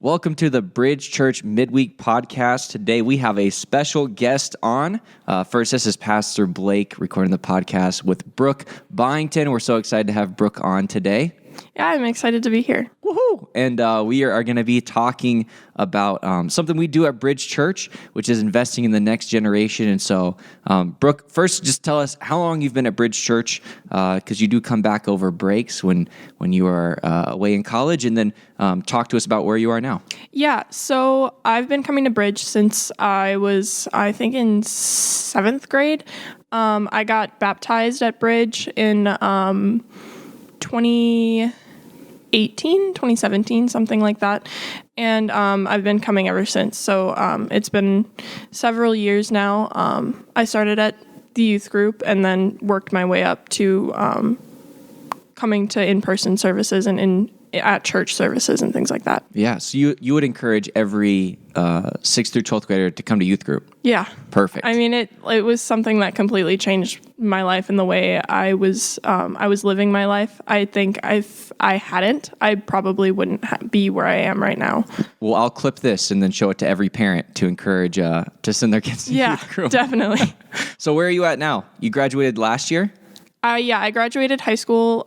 Welcome to the Bridge Church Midweek podcast. Today we have a special guest on. First, this is Pastor Blake recording the podcast with Brooke Byington. We're so excited to have Brooke on today. Yeah, I'm excited to be here. Woohoo! And we are going to be talking about something we do at Bridge Church, which is investing in the next generation. And so, Brooke, first, just tell us how long you've been at Bridge Church, because you do come back over breaks when you are away in college, and then talk to us about where you are now. Yeah, so I've been coming to Bridge since I was, I think, in 7th grade. I got baptized at Bridge in 2017, something like that. And I've been coming ever since. So it's been several years now. I started at the youth group and then worked my way up to coming to in-person services and at church services and things like that. Yeah, so you would encourage every 6th through 12th grader to come to youth group? Yeah. Perfect. I mean, it was something that completely changed my life and the way I was living my life. I think if I hadn't, I probably wouldn't be where I am right now. Well, I'll clip this and then show it to every parent to encourage to send their kids to youth group. Yeah, definitely. So where are you at now? You graduated last year? Yeah, I graduated high school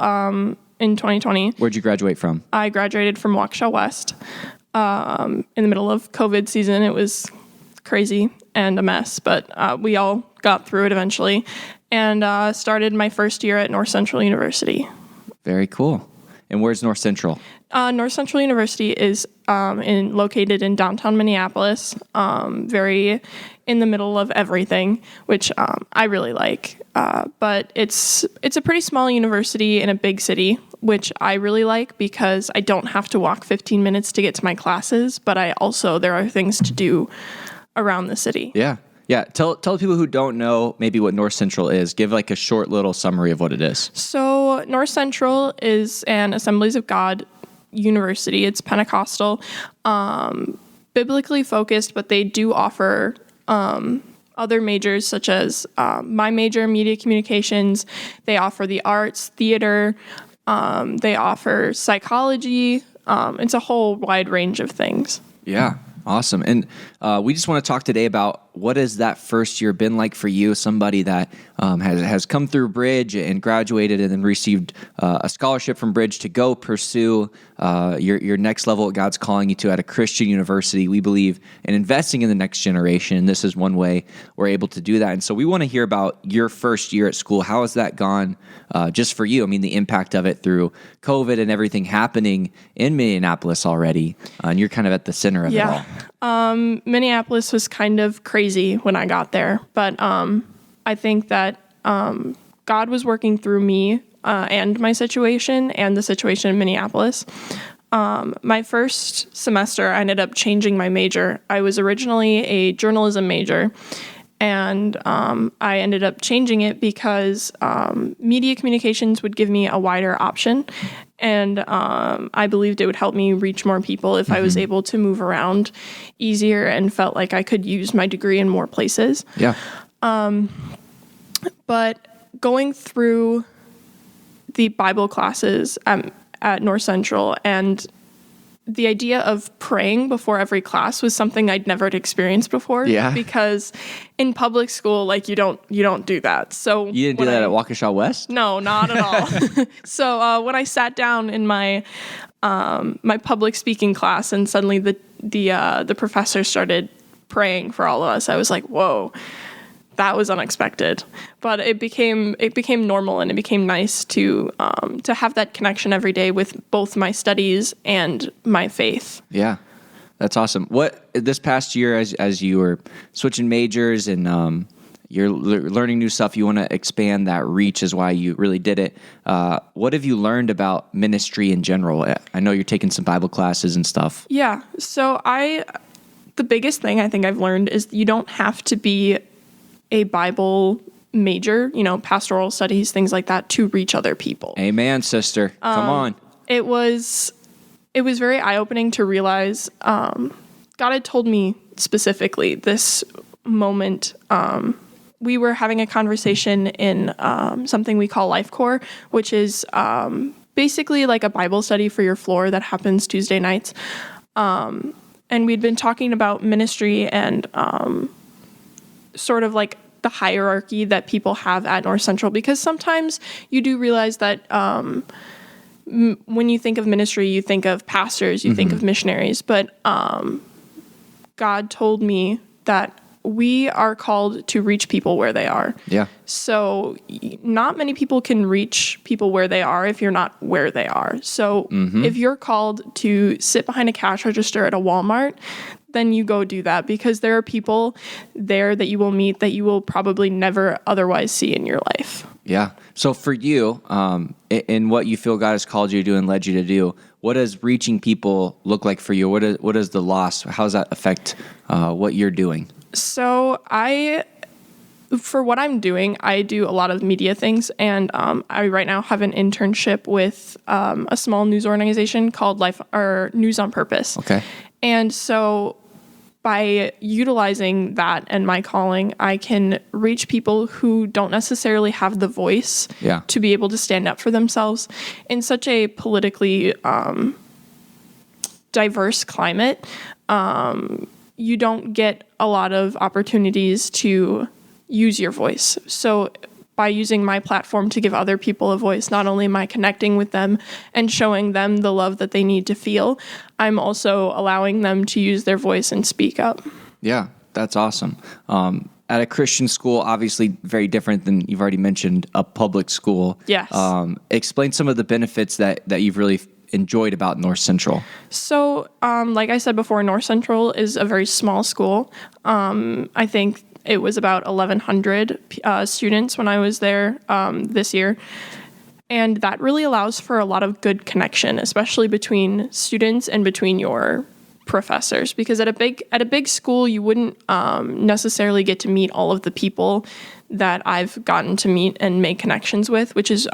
in 2020. Where'd you graduate from? I graduated from Waukesha West in the middle of COVID season. It was crazy and a mess, but we all got through it eventually, and started my first year at North Central University. Very cool. And where's North Central? North Central University is located in downtown Minneapolis, very in the middle of everything, which I really like. But it's a pretty small university in a big city, which I really like because I don't have to walk 15 minutes to get to my classes, but there are things to do around the city. Yeah. Yeah, tell people who don't know maybe what North Central is. Give like a short little summary of what it is. So North Central is an Assemblies of God university. It's Pentecostal, biblically focused, but they do offer other majors such as my major, media communications. They offer the arts, theater. They offer psychology. It's a whole wide range of things. Yeah. Awesome. And we just want to talk today about what has that first year been like for you, somebody that has come through Bridge and graduated and then received a scholarship from Bridge to go pursue your next level what God's calling you to at a Christian university. We believe in investing in the next generation, and this is one way we're able to do that. And so we want to hear about your first year at school. How has that gone just for you? I mean, the impact of it through COVID and everything happening in Minneapolis already, and you're kind of at the center of it all. Minneapolis was kind of crazy when I got there, but I think that God was working through me and my situation and the situation in Minneapolis. My first semester, I ended up changing my major. I was originally a journalism major, and I ended up changing it because media communications would give me a wider option, and I believed it would help me reach more people if I was able to move around easier and felt like I could use my degree in more places. Yeah. But going through the Bible classes at North Central, and the idea of praying before every class was something I'd never experienced before. Yeah. Because in public school, like you don't do that. So You didn't do that at Waukesha West? No, not at all. So when I sat down in my my public speaking class, and suddenly the professor started praying for all of us, I was like, whoa. That was unexpected, but it became normal, and it became nice to have that connection every day with both my studies and my faith. Yeah, that's awesome. What this past year, as you were switching majors and you're learning new stuff, you want to expand that reach, is why you really did it. What have you learned about ministry in general? I know you're taking some Bible classes and stuff. Yeah, so the biggest thing I think I've learned is you don't have to be a Bible major, pastoral studies, things like that, to reach other people. Amen, sister. Come on. It was very eye-opening to realize God had told me specifically this moment. We were having a conversation in something we call Life Core, which is basically like a Bible study for your floor that happens Tuesday nights. And we'd been talking about ministry and sort of like the hierarchy that people have at North Central, because sometimes you do realize that when you think of ministry, you think of pastors, you think of missionaries, but God told me that we are called to reach people where they are. Yeah. So not many people can reach people where they are if you're not where they are. So if you're called to sit behind a cash register at a Walmart, then you go do that, because there are people there that you will meet that you will probably never otherwise see in your life. Yeah. So for you, in what you feel God has called you to do and led you to do, what does reaching people look like for you? What is the loss? How does that affect what you're doing? So for what I'm doing, I do a lot of media things, and I right now have an internship with a small news organization called News on Purpose. Okay. And so by utilizing that and my calling, I can reach people who don't necessarily have the voice to be able to stand up for themselves in such a politically diverse climate. You don't get a lot of opportunities to use your voice. So by using my platform to give other people a voice, not only am I connecting with them and showing them the love that they need to feel, I'm also allowing them to use their voice and speak up. Yeah, that's awesome. At a Christian school, obviously very different than you've already mentioned, a public school. Yes. Explain some of the benefits that you've really enjoyed about North Central. So, like I said before, North Central is a very small school. I think it was about 1,100 students when I was there this year. And that really allows for a lot of good connection, especially between students and between your professors. Because at a big school, you wouldn't necessarily get to meet all of the people that I've gotten to meet and make connections with, which is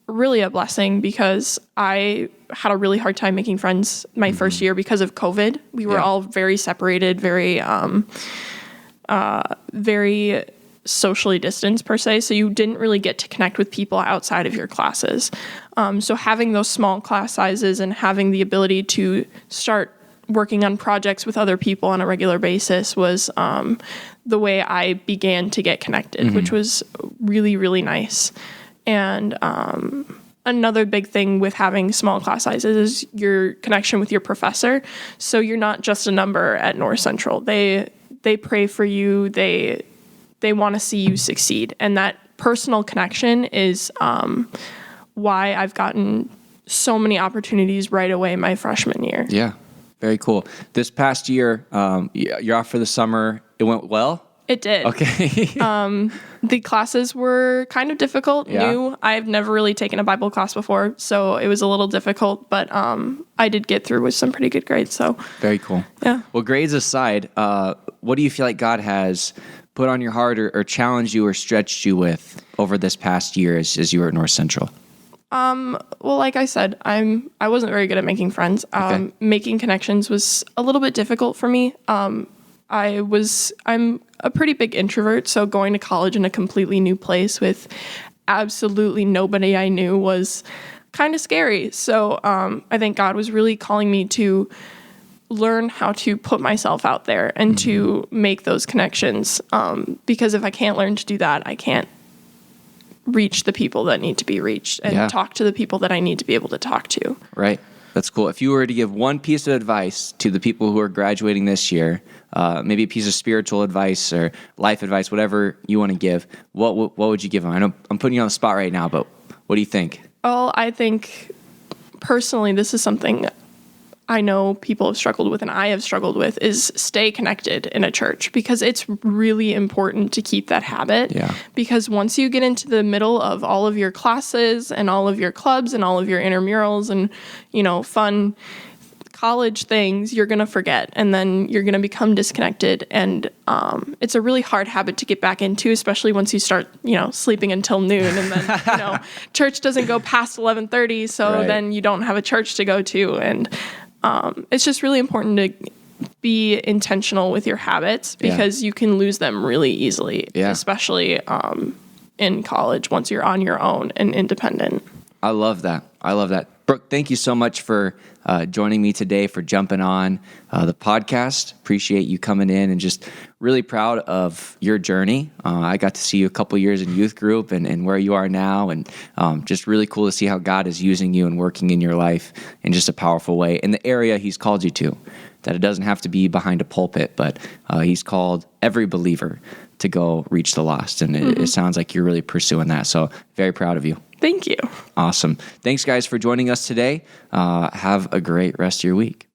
really a blessing, because I had a really hard time making friends my first year because of COVID. We were all very separated, very socially distanced per se, so you didn't really get to connect with people outside of your classes. So having those small class sizes and having the ability to start working on projects with other people on a regular basis was the way I began to get connected, which was really, really nice. And another big thing with having small class sizes is your connection with your professor. So you're not just a number at North Central. They pray for you. They want to see you succeed. And that personal connection is why I've gotten so many opportunities right away my freshman year. Yeah, very cool. This past year, you're off for the summer. It went well? It did. Okay. The classes were kind of difficult, new. I've never really taken a Bible class before, so it was a little difficult, but I did get through with some pretty good grades. So very cool. Yeah. Well, grades aside, what do you feel like God has put on your heart or challenged you or stretched you with over this past year as you were at North Central? Well, like I said, I wasn't very good at making friends. Making connections was a little bit difficult for me. I'm a pretty big introvert, so going to college in a completely new place with absolutely nobody I knew was kind of scary. So I think God was really calling me to learn how to put myself out there and to make those connections. Because if I can't learn to do that, I can't reach the people that need to be reached and talk to the people that I need to be able to talk to. Right. That's cool. If you were to give one piece of advice to the people who are graduating this year, maybe a piece of spiritual advice or life advice, whatever you want to give, what would you give them? I know I'm putting you on the spot right now, but what do you think? Well, I think personally, this is something I know people have struggled with and I have struggled with, is stay connected in a church, because it's really important to keep that habit. Yeah. Because once you get into the middle of all of your classes and all of your clubs and all of your intramurals and, fun college things, you're going to forget, and then you're going to become disconnected. And it's a really hard habit to get back into, especially once you start, sleeping until noon, and then, church doesn't go past 11:30. So then you don't have a church to go to. And it's just really important to be intentional with your habits, because you can lose them really easily, especially in college once you're on your own and independent. I love that. Brooke, thank you so much for joining me today, for jumping on the podcast. Appreciate you coming in, and just really proud of your journey. I got to see you a couple years in youth group and where you are now, and just really cool to see how God is using you and working in your life in just a powerful way in the area He's called you to. That it doesn't have to be behind a pulpit, but He's called every believer to go reach the lost. And it sounds like you're really pursuing that. So very proud of you. Thank you. Awesome. Thanks, guys, for joining us today. Have a great rest of your week.